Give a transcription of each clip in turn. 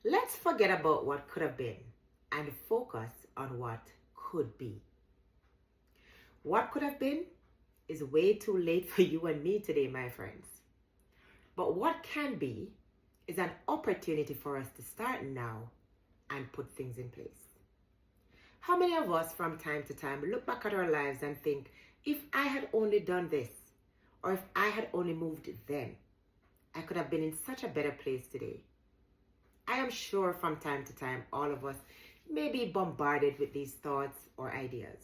Let's forget about what could have been and focus on what could be. What could have been is way too late for you and me today, my friends. But what can be is an opportunity for us to start now and put things in place. How many of us from time to time look back at our lives and think, if I had only done this, or if I had only moved then, I could have been in such a better place today. I am sure from time to time, all of us may be bombarded with these thoughts or ideas.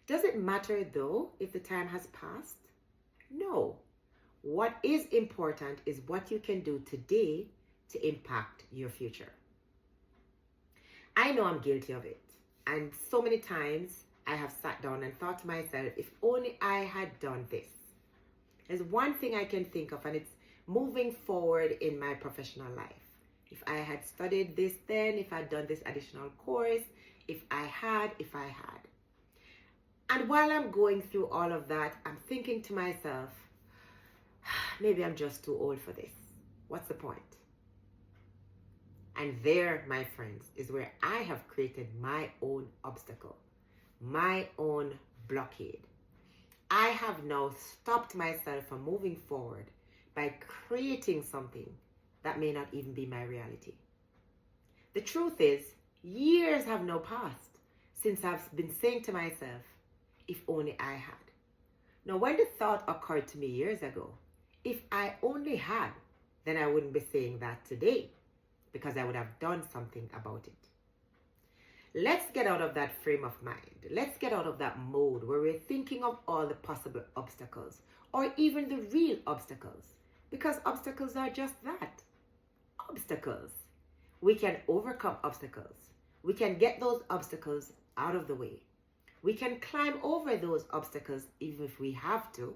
Does it matter though if the time has passed? No. What is important is what you can do today to impact your future. I know I'm guilty of it. And so many times I have sat down and thought to myself, if only I had done this. There's one thing I can think of, and it's moving forward in my professional life. If I had studied this then, if I'd done this additional course, if I had. And while I'm going through all of that, I'm thinking to myself, maybe I'm just too old for this. What's the point? And there, my friends, is where I have created my own obstacle, my own blockade. I have now stopped myself from moving forward by creating something that may not even be my reality. The truth is, years have now passed since I've been saying to myself, if only I had. Now, when the thought occurred to me years ago, if I only had, then I wouldn't be saying that today, because I would have done something about it. Let's get out of that frame of mind. Let's get out of that mode where we're thinking of all the possible obstacles or even the real obstacles, because obstacles are just that, obstacles. We can overcome obstacles. We can get those obstacles out of the way. We can climb over those obstacles even if we have to,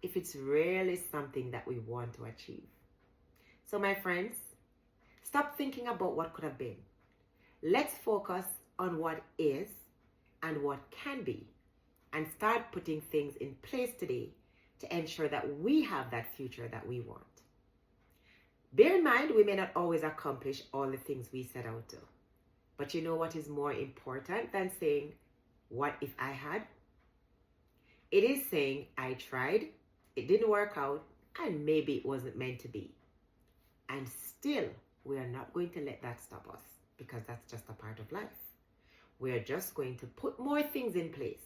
if it's really something that we want to achieve. So my friends, stop thinking about what could have been. Let's focus on what is and what can be, and start putting things in place today to ensure that we have that future that we want. Bear in mind, we may not always accomplish all the things we set out to. But you know what is more important than saying, what if I had? It is saying, I tried, it didn't work out, and maybe it wasn't meant to be. And still, we are not going to let that stop us, because that's just a part of life. We are just going to put more things in place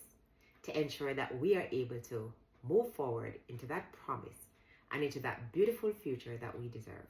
to ensure that we are able to move forward into that promise and into that beautiful future that we deserve.